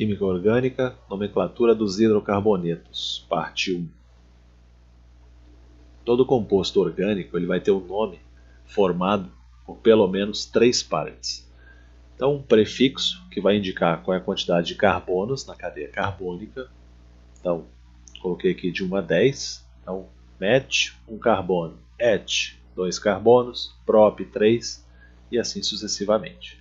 Química orgânica, nomenclatura dos hidrocarbonetos, parte 1. Todo composto orgânico ele vai ter um nome formado por pelo menos 3 partes. Então, um prefixo, que vai indicar qual é a quantidade de carbonos na cadeia carbônica. Então, coloquei aqui de 1 a 10. Então, met, 1 carbono, et, 2 carbonos, prop, 3, e assim sucessivamente.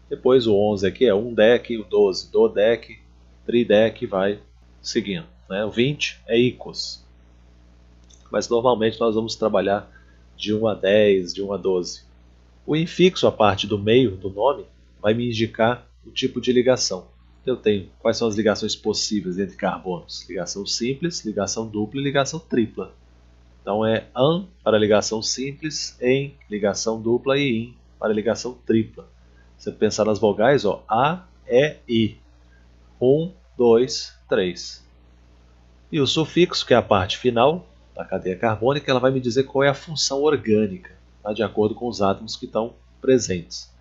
Depois o 11 aqui é 1 dec, o 12 dodec, tridec, vai seguindo. O 20 é icos. Mas normalmente nós vamos trabalhar de 1 a 10, de 1 a 12. O infixo, a parte do meio do nome, vai me indicar o tipo de ligação. Eu tenho quais são as ligações possíveis entre carbonos. Ligação simples, ligação dupla e ligação tripla. Então é an para ligação simples, em ligação dupla e in para ligação tripla. Você pensar nas vogais, ó, A, E, I. 1, 2, 3. E o sufixo, que é a parte final da cadeia carbônica, ela vai me dizer qual é a função orgânica, tá? De acordo com os átomos que estão presentes.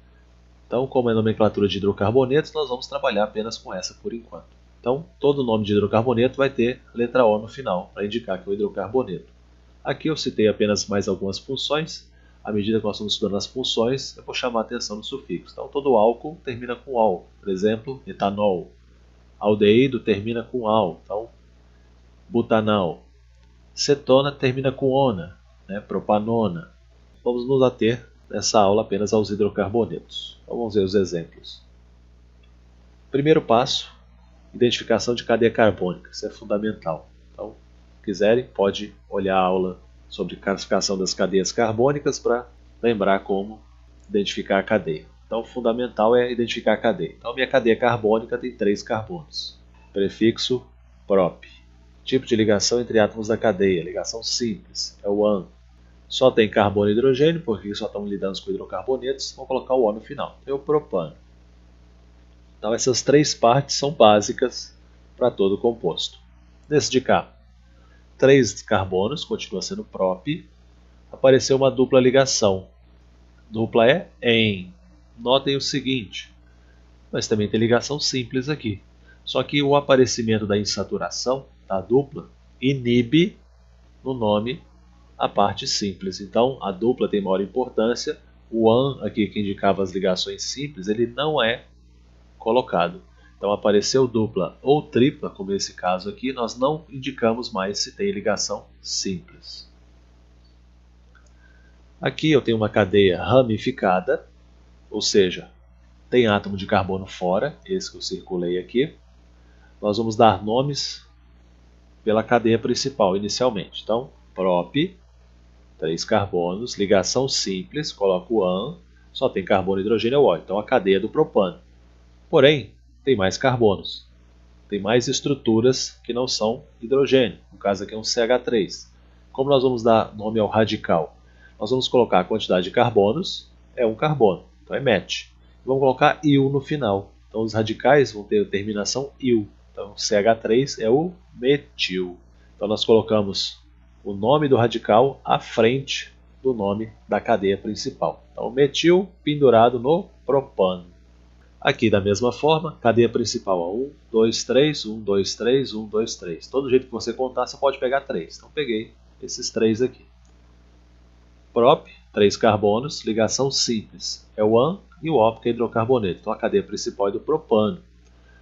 Então, como é nomenclatura de hidrocarbonetos, nós vamos trabalhar apenas com essa por enquanto. Então, todo nome de hidrocarboneto vai ter a letra O no final, para indicar que é o hidrocarboneto. Aqui eu citei apenas mais algumas funções. À medida que nós estamos estudando as funções, eu vou chamar a atenção no sufixo. Então, todo álcool termina com ol. Por exemplo, etanol. Aldeído termina com al. Então, butanal. Cetona termina com ona, propanona. Vamos nos ater nessa aula apenas aos hidrocarbonetos. Então, vamos ver os exemplos. Primeiro passo, identificação de cadeia carbônica. Isso é fundamental. Então, se quiserem, pode olhar a aula sobre classificação das cadeias carbônicas para lembrar como identificar a cadeia. Então, o fundamental é identificar a cadeia. Então, minha cadeia carbônica tem 3 carbonos. Prefixo prop. Tipo de ligação entre átomos da cadeia, ligação simples, é o an. Só tem carbono e hidrogênio, porque só estamos lidando com hidrocarbonetos, vou colocar o O no final. É o propano. Então, essas 3 partes são básicas para todo composto. Nesse de cá, 3 carbonos, continua sendo prop, apareceu uma dupla ligação. Dupla é em. Notem o seguinte, mas também tem ligação simples aqui. Só que o aparecimento da insaturação, da dupla, inibe no nome a parte simples. Então, a dupla tem maior importância. O an, aqui que indicava as ligações simples, ele não é colocado. Então, apareceu dupla ou tripla, como nesse caso aqui, nós não indicamos mais se tem ligação simples. Aqui eu tenho uma cadeia ramificada, ou seja, tem átomo de carbono fora, esse que eu circulei aqui. Nós vamos dar nomes pela cadeia principal inicialmente. Então, prop, 3 carbonos, ligação simples, coloco o an, só tem carbono, hidrogênio e óleo. Então, a cadeia do propano. Porém, tem mais carbonos. Tem mais estruturas que não são hidrogênio. No caso aqui é um CH3. Como nós vamos dar nome ao radical? Nós vamos colocar a quantidade de carbonos, é um carbono, então é met. Vamos colocar il no final. Então os radicais vão ter terminação il. Então CH3 é o metil. Então nós colocamos o nome do radical à frente do nome da cadeia principal. Então metil pendurado no propano. Aqui da mesma forma, cadeia principal, 1, 2, 3, 1, 2, 3, 1, 2, 3. Todo jeito que você contar, você pode pegar 3. Então peguei esses 3 aqui. Prop, 3 carbonos, ligação simples. É o an e o op, que é hidrocarboneto. Então a cadeia principal é do propano.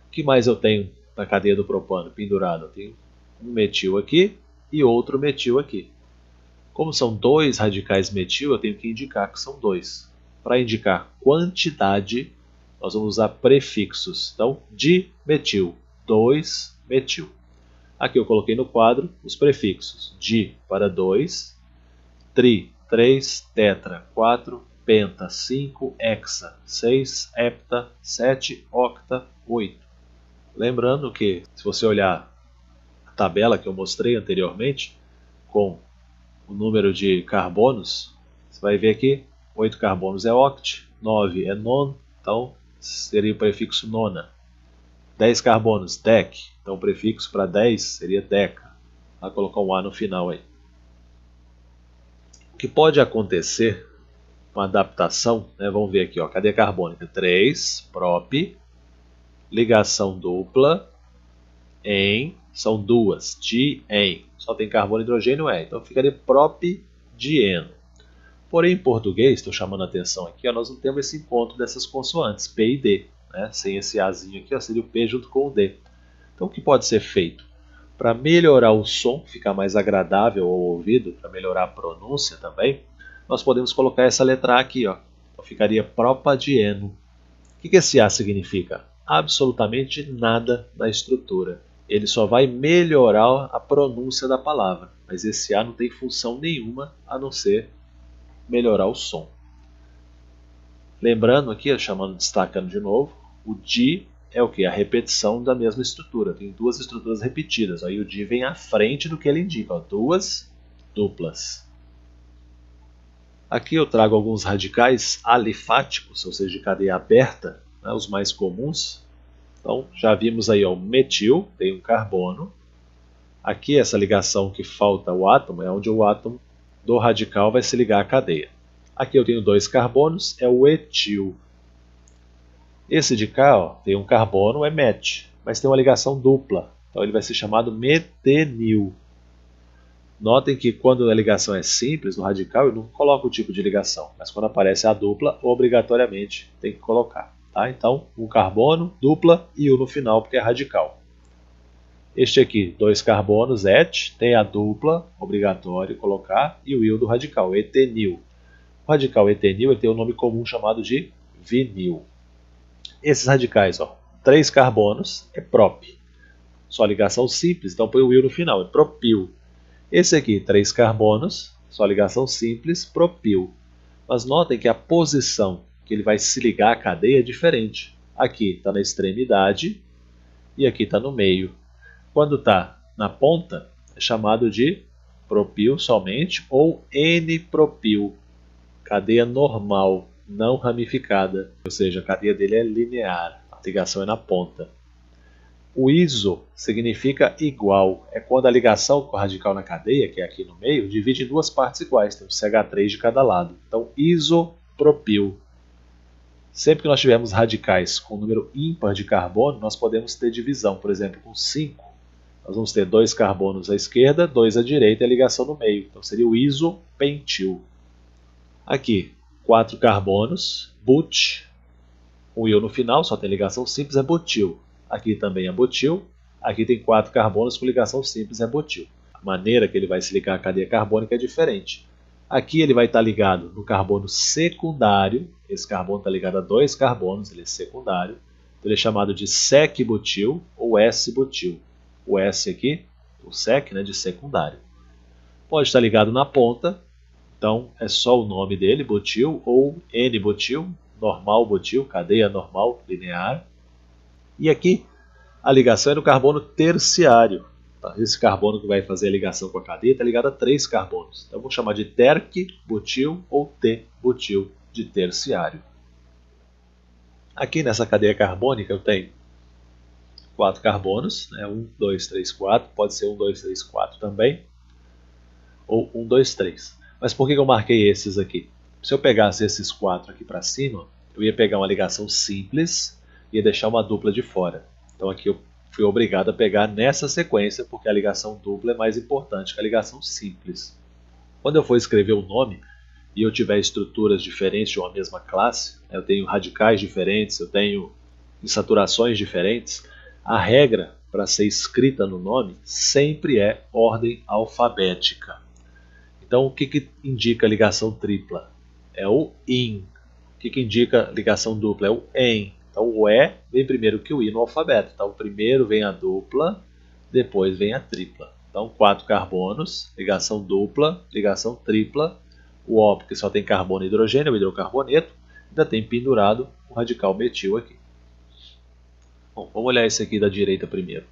O que mais eu tenho na cadeia do propano pendurado? Eu tenho um metil aqui e outro metil aqui. Como são 2 radicais metil, eu tenho que indicar que são 2. Para indicar quantidade, nós vamos usar prefixos. Então, dimetil, 2-metil. Aqui eu coloquei no quadro os prefixos. Di para 2, tri, 3, tetra, 4, penta, 5, hexa, 6, hepta, 7, octa, 8. Lembrando que, se você olhar a tabela que eu mostrei anteriormente, com o número de carbonos, você vai ver aqui, 8 carbonos é oct, 9 é non, então seria o prefixo nona. 10 carbonos, dec, então o prefixo para 10 seria deca. Vou colocar um A no final aí. O que pode acontecer com a adaptação, vamos ver aqui, cadeia carbônica 3, prop, ligação dupla em, são duas, di-en. Só tem carbono e hidrogênio, então ficaria propidieno. Porém, em português, estou chamando a atenção aqui, ó, nós não temos esse encontro dessas consoantes, P e D. Né? Sem esse Azinho aqui, ó, seria o P junto com o D. Então, o que pode ser feito? Para melhorar o som, ficar mais agradável ao ouvido, para melhorar a pronúncia também, nós podemos colocar essa letra A aqui. Ó. Então, ficaria propadieno. O que esse A significa? Absolutamente nada na estrutura. Ele só vai melhorar a pronúncia da palavra, mas esse A não tem função nenhuma a não ser melhorar o som. Lembrando aqui, destacando de novo, o di é o que? A repetição da mesma estrutura. Tem duas estruturas repetidas. Aí o di vem à frente do que ele indica. Ó, duas duplas. Aqui eu trago alguns radicais alifáticos, ou seja, de cadeia aberta, né, os mais comuns. Então, já vimos aí ó, o metil, tem um carbono. Aqui essa ligação que falta o átomo é onde o átomo do radical vai se ligar à cadeia. Aqui eu tenho dois carbonos, é o etil. Esse de cá ó, tem um carbono, é met, mas tem uma ligação dupla. Então ele vai ser chamado metenil. Notem que quando a ligação é simples, no radical, eu não coloco o tipo de ligação. Mas quando aparece a dupla, obrigatoriamente tem que colocar. Tá? Então, um carbono, dupla e no final, porque é radical. Este aqui, dois carbonos, et, tem a dupla, obrigatório colocar, e o il do radical, etenil. O radical etenil ele tem um nome comum chamado de vinil. Esses radicais, ó, 3 carbonos, é prop. Só ligação simples, então põe o il no final, é propil. Esse aqui, 3 carbonos, só ligação simples, propil. Mas notem que a posição que ele vai se ligar à cadeia é diferente. Aqui está na extremidade e aqui está no meio. Quando está na ponta, é chamado de propil somente ou N-propil, cadeia normal, não ramificada, ou seja, a cadeia dele é linear, a ligação é na ponta. O iso significa igual, é quando a ligação com o radical na cadeia, que é aqui no meio, divide em duas partes iguais, tem um CH3 de cada lado. Então, isopropil. Sempre que nós tivermos radicais com número ímpar de carbono, nós podemos ter divisão, por exemplo, com 5. Nós vamos ter 2 carbonos à esquerda, 2 à direita e a ligação no meio. Então seria o isopentil. Aqui, 4 carbonos, but, um il no final, só tem ligação simples, é butil. Aqui também é butil, aqui tem 4 carbonos com ligação simples, é butil. A maneira que ele vai se ligar à cadeia carbônica é diferente. Aqui ele vai estar ligado no carbono secundário, esse carbono está ligado a 2 carbonos, ele é secundário, então ele é chamado de sec-butil ou S-butil. O S aqui, o sec, né, de secundário. Pode estar ligado na ponta, então é só o nome dele, butil, ou N-butil, normal butil, cadeia normal linear. E aqui a ligação é no carbono terciário. Tá? Esse carbono que vai fazer a ligação com a cadeia está ligado a 3 carbonos. Então vou chamar de terc-butil ou T-butil de terciário. Aqui nessa cadeia carbônica eu tenho 4 carbonos, né? 1, 2, 3, 4, pode ser 1, 2, 3, 4 também, ou 1, 2, 3. Mas por que eu marquei esses aqui? Se eu pegasse esses 4 aqui para cima, eu ia pegar uma ligação simples e ia deixar uma dupla de fora. Então aqui eu fui obrigado a pegar nessa sequência, porque a ligação dupla é mais importante que a ligação simples. Quando eu for escrever o nome e eu tiver estruturas diferentes de uma mesma classe, eu tenho radicais diferentes, eu tenho insaturações diferentes, a regra para ser escrita no nome sempre é ordem alfabética. Então o que indica ligação tripla? É o IN. O que indica ligação dupla? É o EN. Então o E vem primeiro que o I no alfabeto. Então primeiro vem a dupla, depois vem a tripla. Então 4 carbonos, ligação dupla, ligação tripla. O O porque só tem carbono e hidrogênio, o hidrocarboneto. Ainda tem pendurado o radical metil aqui. Bom, vamos olhar esse aqui da direita primeiro.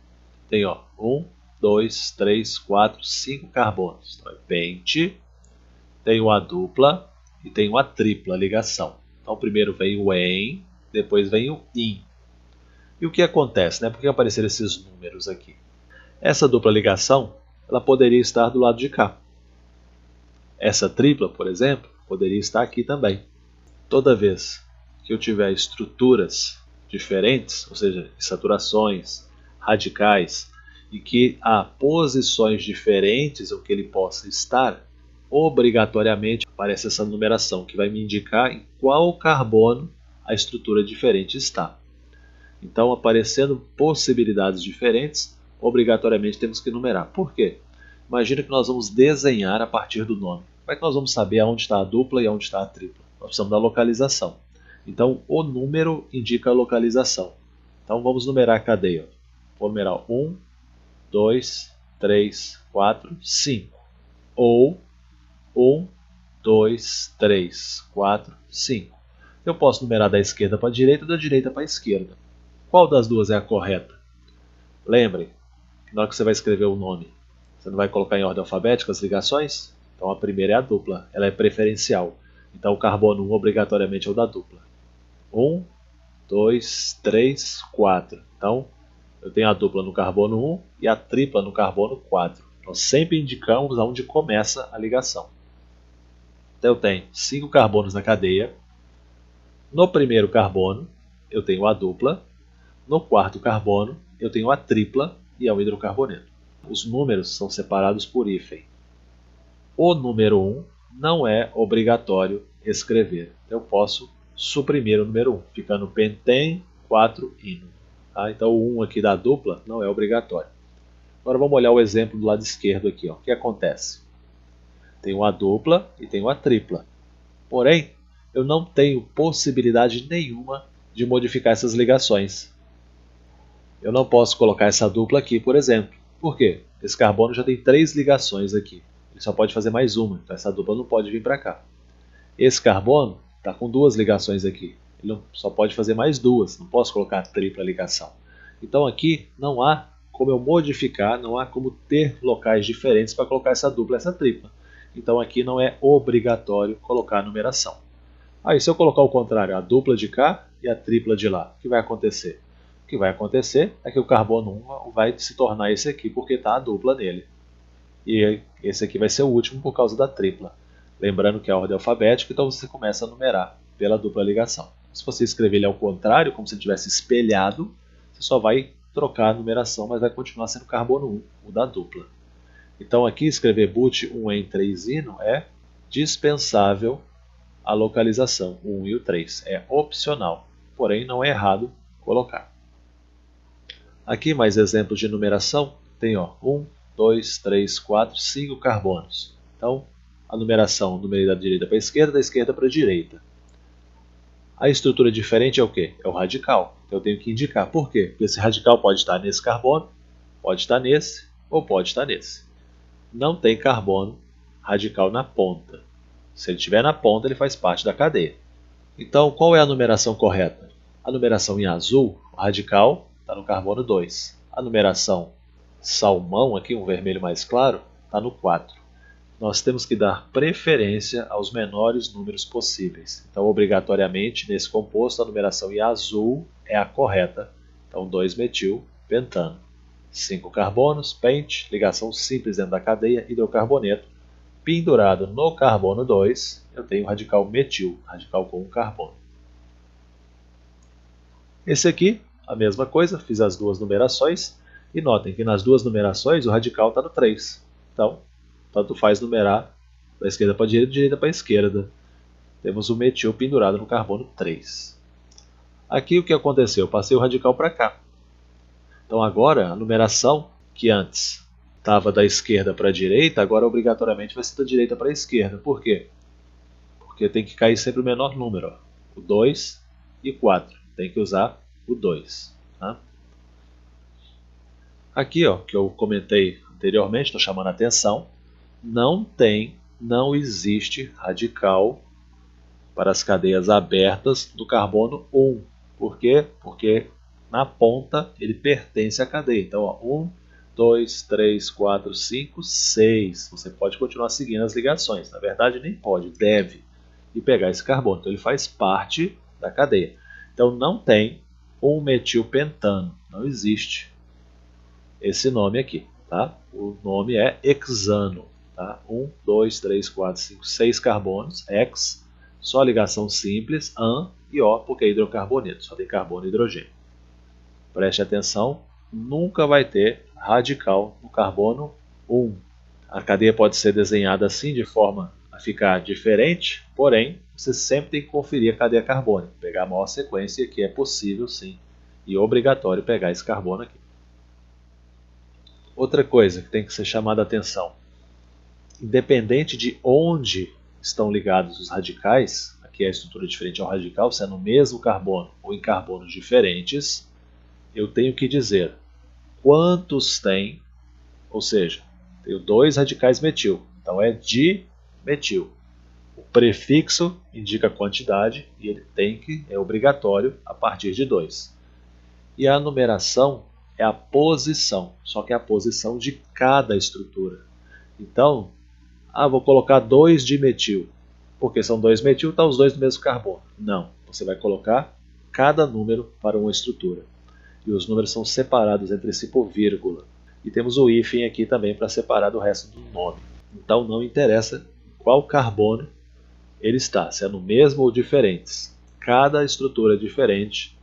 Tem 1, 2, 3, 4, 5 carbonos. Então é pente, tem uma dupla e tem uma tripla ligação. Então primeiro vem o EN, depois vem o IN. E o que acontece? Né? Por que apareceram esses números aqui? Essa dupla ligação ela poderia estar do lado de cá. Essa tripla, por exemplo, poderia estar aqui também. Toda vez que eu tiver estruturas diferentes, ou seja, saturações, radicais, e que há posições diferentes em que ele possa estar, obrigatoriamente aparece essa numeração, que vai me indicar em qual carbono a estrutura diferente está. Então, aparecendo possibilidades diferentes, obrigatoriamente temos que numerar. Por quê? Imagina que nós vamos desenhar a partir do nome. Como é que nós vamos saber onde está a dupla e onde está a tripla? Nós precisamos da localização. Então, o número indica a localização. Então, vamos numerar a cadeia. Vou numerar 1, 2, 3, 4, 5. Ou 1, 2, 3, 4, 5. Eu posso numerar da esquerda para a direita ou da direita para a esquerda. Qual das duas é a correta? Lembre, na hora que você vai escrever o nome, você não vai colocar em ordem alfabética as ligações? Então a primeira é a dupla, ela é preferencial. Então o carbono 1 obrigatoriamente é o da dupla. 1, 2, 3, 4. Então eu tenho a dupla no carbono 1 e a tripla no carbono 4. Nós sempre indicamos aonde começa a ligação. Então eu tenho 5 carbonos na cadeia. No primeiro carbono eu tenho a dupla. No quarto carbono eu tenho a tripla e é o hidrocarboneto. Os números são separados por hífen. O número 1 não é obrigatório escrever. Eu posso suprimir o número 1, ficando penten 4-ino. Tá? Então o 1 aqui da dupla não é obrigatório. Agora vamos olhar o exemplo do lado esquerdo aqui. Ó. O que acontece? Tenho a dupla e tenho a tripla. Porém, eu não tenho possibilidade nenhuma de modificar essas ligações. Eu não posso colocar essa dupla aqui, por exemplo. Por quê? Esse carbono já tem 3 ligações aqui. Ele só pode fazer mais uma, então essa dupla não pode vir para cá. Esse carbono está com 2 ligações aqui. Ele só pode fazer mais 2, não posso colocar a tripla ligação. Então aqui não há como eu modificar, não há como ter locais diferentes para colocar essa dupla e essa tripla. Então aqui não é obrigatório colocar a numeração. Aí se eu colocar o contrário, a dupla de cá e a tripla de lá, o que vai acontecer? O que vai acontecer é que o carbono 1 vai se tornar esse aqui, porque está a dupla nele. E esse aqui vai ser o último por causa da tripla. Lembrando que é a ordem alfabética, então você começa a numerar pela dupla ligação. Se você escrever ele ao contrário, como se ele tivesse espelhado, você só vai trocar a numeração, mas vai continuar sendo carbono 1, o da dupla. Então aqui escrever but 1-en-3-ino é dispensável a localização, o 1 e o 3. É opcional, porém não é errado colocar. Aqui mais exemplos de numeração. Tem 1, 2, 3, 4, 5 carbonos. Então, a numeração numerei da direita para a esquerda, da esquerda para a direita. A estrutura diferente é o quê? É o radical. Então eu tenho que indicar. Por quê? Porque esse radical pode estar nesse carbono, pode estar nesse ou pode estar nesse. Não tem carbono radical na ponta. Se ele estiver na ponta, ele faz parte da cadeia. Então, qual é a numeração correta? A numeração em azul, o radical, está no carbono 2. A numeração salmão, aqui um vermelho mais claro, está no 4. Nós temos que dar preferência aos menores números possíveis. Então, obrigatoriamente, nesse composto, a numeração em azul é a correta. Então, 2-metil-pentano. 5 carbonos, pente, ligação simples dentro da cadeia, hidrocarboneto. Pendurado no carbono 2, eu tenho o radical metil, radical com um carbono. Esse aqui, a mesma coisa, fiz as duas numerações. E notem que nas duas numerações o radical está no 3. Então, tanto faz numerar da esquerda para a direita para a esquerda. Temos o metil pendurado no carbono 3. Aqui o que aconteceu? Eu passei o radical para cá. Então agora a numeração que antes estava da esquerda para a direita, agora obrigatoriamente vai ser da direita para a esquerda. Por quê? Porque tem que cair sempre o menor número. Ó. O 2 e 4. Tem que usar o 2. Tá? Aqui, ó, que eu comentei anteriormente, estou chamando a atenção, não existe radical para as cadeias abertas do carbono 1. Por quê? Porque na ponta ele pertence à cadeia. Então, ó, 1, 2, 3, 4, 5, 6. Você pode continuar seguindo as ligações. Na verdade, nem pode, deve. E pegar esse carbono. Então, ele faz parte da cadeia. Então, não tem 1-metilpentano. Não existe esse nome aqui. Tá? O nome é hexano. Tá? 1, 2, 3, 4, 5, 6 carbonos. Hex. Só ligação simples. An. e O porque é hidrocarboneto, só tem carbono e hidrogênio. Preste atenção, nunca vai ter radical no carbono 1. A cadeia pode ser desenhada assim de forma a ficar diferente, porém, você sempre tem que conferir a cadeia carbônica, pegar a maior sequência, que é possível sim, e obrigatório pegar esse carbono aqui. Outra coisa que tem que ser chamada a atenção, independente de onde estão ligados os radicais, aqui é a estrutura diferente ao radical, se é no mesmo carbono ou em carbonos diferentes, eu tenho que dizer quantos tem, ou seja, tenho 2 radicais metil, então é dimetil. O prefixo indica a quantidade e ele é obrigatório a partir de 2. E a numeração é a posição, só que é a posição de cada estrutura. Então, vou colocar 2 dimetil, porque são 2 metil, tá os dois no mesmo carbono. Não, você vai colocar cada número para uma estrutura. E os números são separados entre si por vírgula. E temos o hífen aqui também para separar do resto do nome. Então não interessa qual carbono ele está, se é no mesmo ou diferentes. Cada estrutura diferente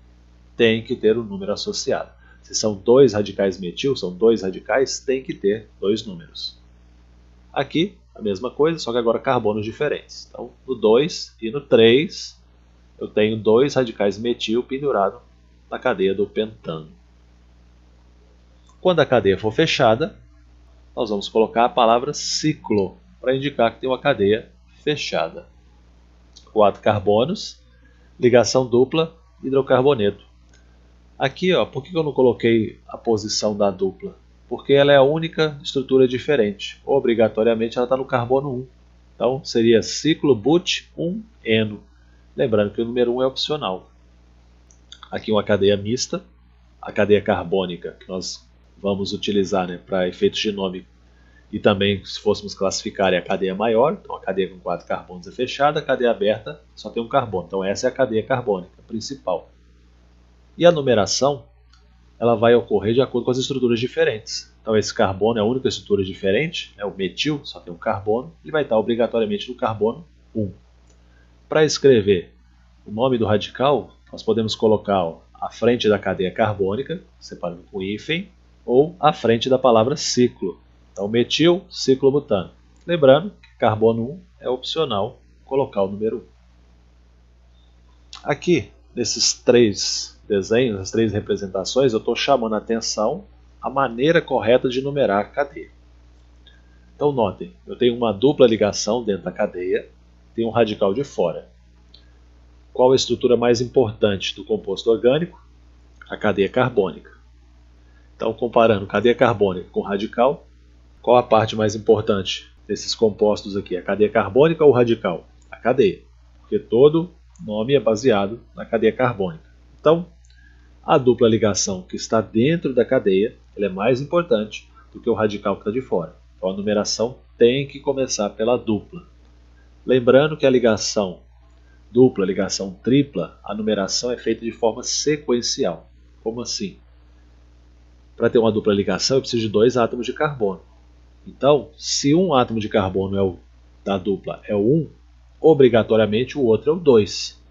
tem que ter um número associado. Se são 2 radicais metil, são 2 radicais, tem que ter 2 números. Aqui a mesma coisa, só que agora carbonos diferentes. Então no 2 e no 3 eu tenho 2 radicais metil pendurado na cadeia do pentano. Quando a cadeia for fechada, nós vamos colocar a palavra ciclo para indicar que tem uma cadeia fechada. 4 carbonos, ligação dupla, hidrocarboneto. Aqui, por que eu não coloquei a posição da dupla? Porque ela é a única estrutura diferente. Obrigatoriamente ela está no carbono 1. Então seria ciclo but-1-eno. Lembrando que o número 1 é opcional. Aqui uma cadeia mista, a cadeia carbônica que nós vamos utilizar para efeitos de nome e também se fôssemos classificar é a cadeia maior, então a cadeia com 4 carbonos é fechada, a cadeia aberta só tem um carbono, então essa é a cadeia carbônica principal. E a numeração ela vai ocorrer de acordo com as estruturas diferentes. Então esse carbono é a única estrutura diferente, o metil só tem um carbono, ele vai estar obrigatoriamente no carbono 1. Para escrever o nome do radical, nós podemos colocar à frente da cadeia carbônica, separando com hífen, ou à frente da palavra ciclo. Então, metil, ciclobutano. Lembrando que carbono 1 é opcional colocar o número 1. Aqui, nesses 3 desenhos, as 3 representações, eu estou chamando a atenção a maneira correta de numerar a cadeia. Então, notem, eu tenho uma dupla ligação dentro da cadeia, tenho um radical de fora. Qual a estrutura mais importante do composto orgânico? A cadeia carbônica. Então, comparando cadeia carbônica com radical, qual a parte mais importante desses compostos aqui? A cadeia carbônica ou o radical? A cadeia, porque todo nome é baseado na cadeia carbônica. Então, a dupla ligação que está dentro da cadeia ela é mais importante do que o radical que está de fora. Então, a numeração tem que começar pela dupla. Lembrando que a ligação dupla, ligação tripla, a numeração é feita de forma sequencial. Como assim? Para ter uma dupla ligação, eu preciso de 2 átomos de carbono. Então, se um átomo de carbono da dupla é o 1, obrigatoriamente o outro é o 2.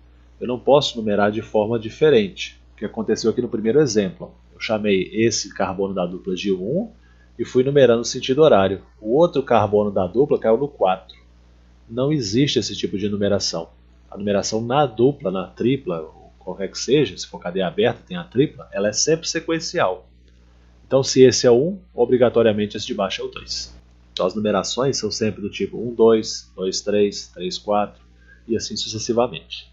Eu não posso numerar de forma diferente. O que aconteceu aqui no primeiro exemplo. Eu chamei esse carbono da dupla de 1 e fui numerando no sentido horário. O outro carbono da dupla caiu no 4. Não existe esse tipo de numeração. A numeração na dupla, na tripla, ou qualquer que seja, se for cadeia aberta, tem a tripla, ela é sempre sequencial. Então, se esse é o 1, obrigatoriamente esse de baixo é o 2. Então, as numerações são sempre do tipo 1, 2, 2, 3, 3, 4 e assim sucessivamente.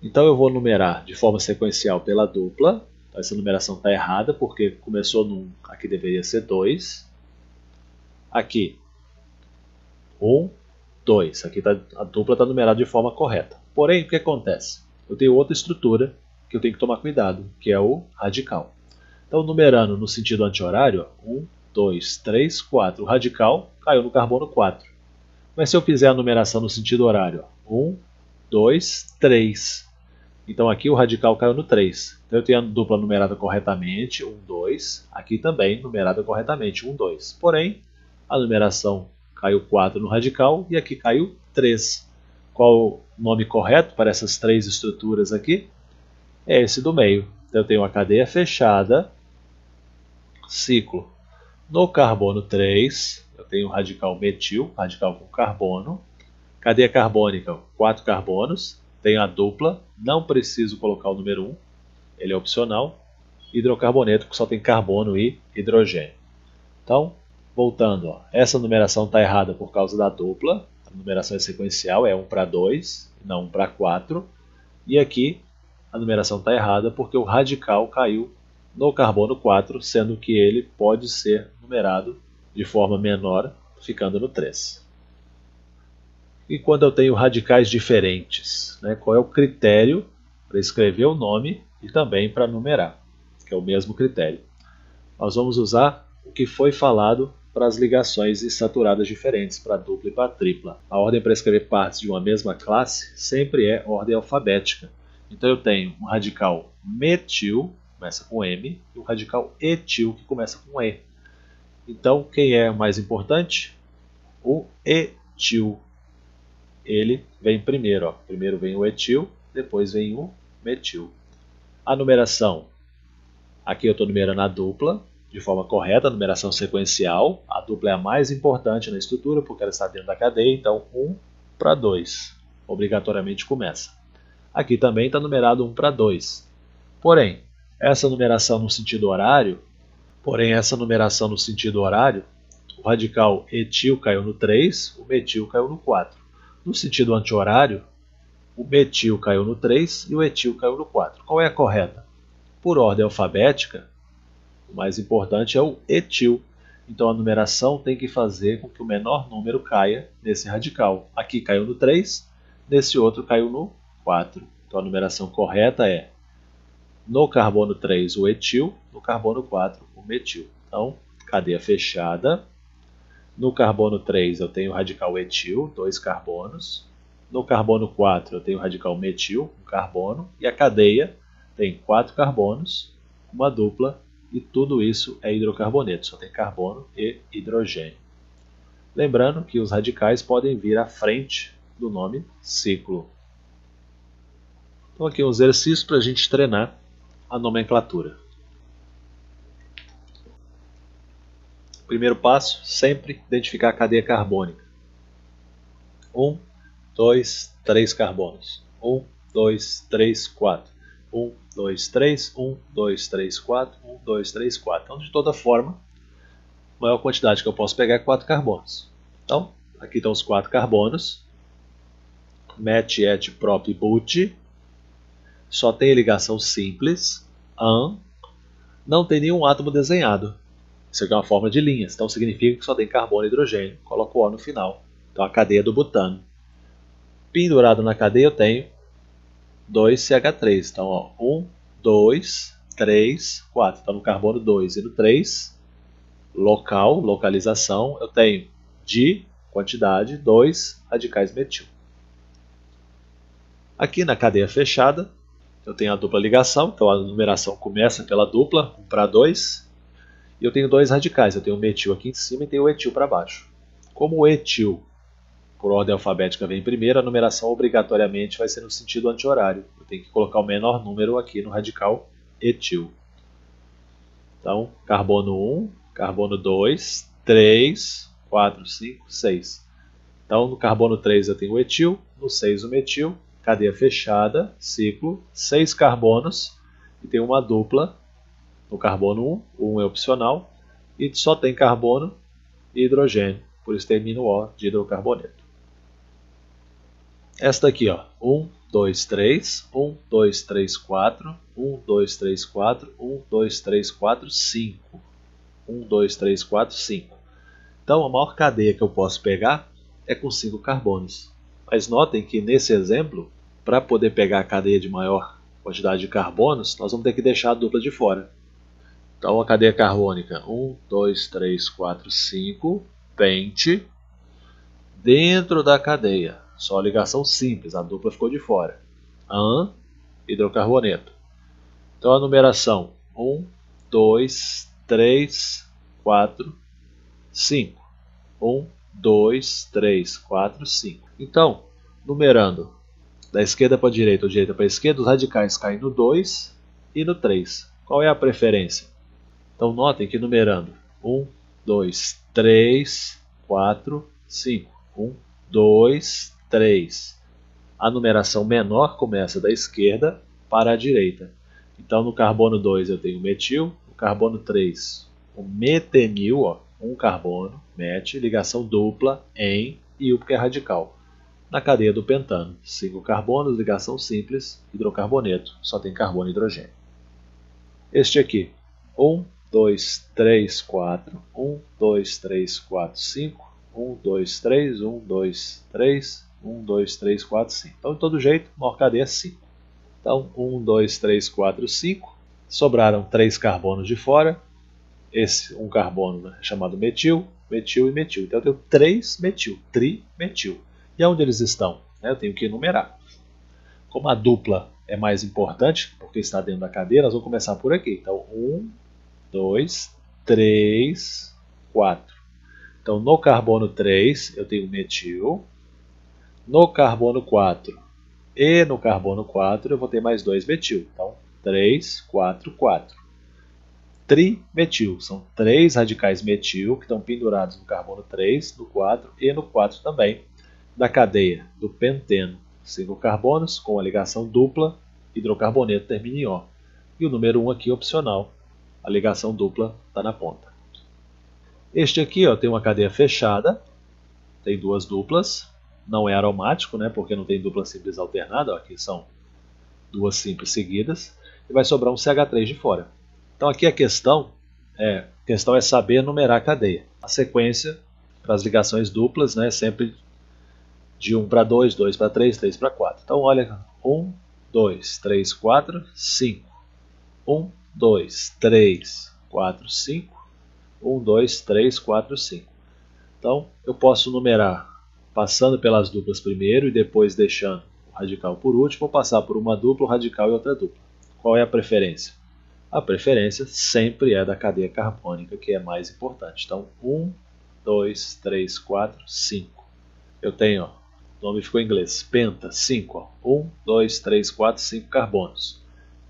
Então, eu vou numerar de forma sequencial pela dupla. Então, essa numeração está errada porque começou no 1, aqui deveria ser 2. Aqui, 1, 2. Aqui a dupla está numerada de forma correta. Porém, o que acontece? Eu tenho outra estrutura que eu tenho que tomar cuidado, que é o radical. Então, numerando no sentido anti-horário, 1, 2, 3, 4. O radical caiu no carbono 4. Mas se eu fizer a numeração no sentido horário, 1, 2, 3. Então aqui o radical caiu no 3. Então eu tenho a dupla numerada corretamente, 1, 2. Aqui também numerada corretamente, 1, 2. Porém, a numeração caiu 4 no radical e aqui caiu 3. qual o nome correto para essas três estruturas aqui? É esse do meio. Então eu tenho uma cadeia fechada, ciclo. No carbono 3, eu tenho o radical metil, radical com carbono. Cadeia carbônica, 4 carbonos. Tenho a dupla, não preciso colocar o número 1, ele é opcional. Hidrocarboneto, que só tem carbono e hidrogênio. Então, voltando, ó, essa numeração está errada por causa da dupla. A numeração é sequencial, é 1 para 2, não 1 para 4. E aqui a numeração está errada porque o radical caiu no carbono 4, sendo que ele pode ser numerado de forma menor, ficando no 3. E quando eu tenho radicais diferentes, né, qual é o critério para escrever o nome e também para numerar, que é o mesmo critério? Nós vamos usar o que foi falado para as ligações insaturadas diferentes, para dupla e para tripla. A ordem para escrever partes de uma mesma classe sempre é ordem alfabética. Então eu tenho um radical metil, começa com M, e um radical etil, que começa com E. Então quem é mais importante? O etil. Ele vem primeiro. Ó. Primeiro vem o etil, depois vem o metil. A numeração, aqui eu estou numerando a dupla, de forma correta, a numeração sequencial. A dupla é a mais importante na estrutura, porque ela está dentro da cadeia, então 1 para 2, obrigatoriamente começa. Aqui também está numerado 1 para 2. Porém, essa numeração no sentido horário, o radical etil caiu no 3, o metil caiu no 4. No sentido anti-horário, o metil caiu no 3 e o etil caiu no 4. Qual é a correta? Por ordem alfabética, o mais importante é o etil. Então a numeração tem que fazer com que o menor número caia nesse radical. Aqui caiu no 3, nesse outro caiu no 4. Então a numeração correta é no carbono 3 o etil, no carbono 4 o metil. Então, cadeia fechada. No carbono 3 eu tenho o radical etil, 2 carbonos. No carbono 4 eu tenho o radical metil, 1 carbono. E a cadeia tem 4 carbonos, uma dupla, e tudo isso é hidrocarboneto, só tem carbono e hidrogênio. Lembrando que os radicais podem vir à frente do nome ciclo. Então aqui um exercício para a gente treinar a nomenclatura. Primeiro passo, sempre identificar a cadeia carbônica. 1, 2, 3 carbonos. 1, 2, 3, 4. 1, 2, 3, 1, 2, 3, 4, 1, 2, 3, 4. Então, de toda forma, a maior quantidade que eu posso pegar é 4 carbonos. Então, aqui estão os 4 carbonos. Met, et, prop e but. Só tem ligação simples. An. Não tem nenhum átomo desenhado. Isso aqui é uma forma de linhas, então significa que só tem carbono e hidrogênio. Coloco o O no final. Então a cadeia do butano. Pendurado na cadeia eu tenho 2CH3. Então, ó, 1, 2, 3, 4. Então no carbono 2 e no 3, localização, eu tenho de quantidade 2 radicais metil. Aqui na cadeia fechada, eu tenho a dupla ligação, então a numeração começa pela dupla, 1 para 2. E eu tenho 2 radicais, eu tenho o metil aqui em cima e tenho o etil para baixo. Como o etil, por ordem alfabética, vem primeiro, a numeração obrigatoriamente vai ser no sentido anti-horário. Eu tenho que colocar o menor número aqui no radical etil. Então, carbono 1, carbono 2, 3, 4, 5, 6. Então, no carbono 3 eu tenho o etil, no 6 o metil, cadeia fechada, ciclo, 6 carbonos e tem uma dupla. No carbono 1, o 1 é opcional, e só tem carbono e hidrogênio, por isso termina o O de hidrocarboneto. Esta aqui, ó, 1, 2, 3, 1, 2, 3, 4, 1, 2, 3, 4, 1, 2, 3, 4, 5. 1, 2, 3, 4, 5. Então a maior cadeia que eu posso pegar é com 5 carbonos. Mas notem que nesse exemplo, para poder pegar a cadeia de maior quantidade de carbonos, nós vamos ter que deixar a dupla de fora. Então a cadeia carbônica 1, 2, 3, 4, 5, pente, dentro da cadeia, só ligação simples, a dupla ficou de fora. An, hidrocarboneto. Então a numeração 1, 2, 3, 4, 5. 1, 2, 3, 4, 5. Então, numerando da esquerda para a direita ou direita para a esquerda, os radicais caem no 2 e no 3. Qual é a preferência? Então notem que numerando 1, 2, 3, 4, 5. 1, 2, 3. A numeração menor começa da esquerda para a direita. Então no carbono 2 eu tenho metil, no carbono 3 o metenil, ó, um carbono, met, ligação dupla em e U porque é radical. Na cadeia do pentano, 5 carbonos, ligação simples, hidrocarboneto, só tem carbono e hidrogênio. Este aqui, 1, 2, 3, 4, 1, 2, 3, 4, 5, 1, 2, 3, 1, 2, 3, 1, 2, 3, 4, 5. Então, de todo jeito, maior cadeia 5. Então, 1, 2, 3, 4, 5. Sobraram 3 carbonos de fora. Esse, um carbono, né, é chamado metil, metil e metil. Então, eu tenho 3 metil, trimetil. E onde eles estão? Eu tenho que enumerar. Como a dupla é mais importante, porque está dentro da cadeia, nós vamos começar por aqui. Então, 1, 2, 3, 4. Então, no carbono 3, eu tenho metil. No carbono 4 e no carbono 4, eu vou ter mais 2 metil. Então, 3, 4, 4. Trimetil. São 3 radicais metil que estão pendurados no carbono 3, no 4 e no 4 também. Da cadeia do penteno, 5 carbonos, com a ligação dupla, hidrocarboneto termina em O. E o número 1 aqui opcional, a ligação dupla está na ponta. Este aqui ó, tem uma cadeia fechada, tem 2 duplas, não é aromático, né, porque não tem dupla simples alternada, ó, aqui são 2 simples seguidas, e vai sobrar um CH3 de fora. Então aqui a questão é saber numerar a cadeia. A sequência para as ligações duplas, né, é sempre de 1 para 2, 2 para 3, 3 para 4. Então, olha, 1, 2, 3, 4, 5. 1, 2, 3, 4, 5. 1, 2, 3, 4, 5. Então, eu posso numerar passando pelas duplas primeiro e depois deixando o radical por último, ou passar por uma dupla, um radical e outra dupla. Qual é a preferência? A preferência sempre é da cadeia carbônica, que é mais importante. Então, 1, 2, 3, 4, 5. Eu tenho, ó, o nome ficou em inglês, penta, 5. 1, 2, 3, 4, 5 carbonos.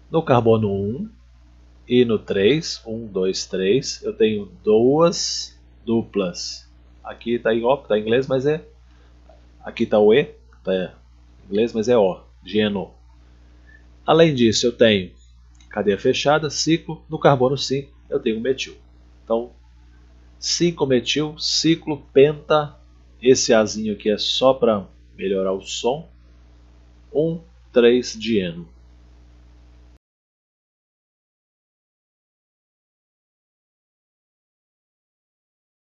No carbono 1 e no 3, 1, 2, 3, eu tenho 2 duplas. Aqui está em O, está em inglês, mas é... Aqui está o E, está em inglês, mas é O, GNO. Além disso, eu tenho cadeia fechada, ciclo. No carbono 5, eu tenho metil. Então, 5 metil, ciclo, penta. Esse Azinho aqui é só para melhorar o som. 1, 3 dieno.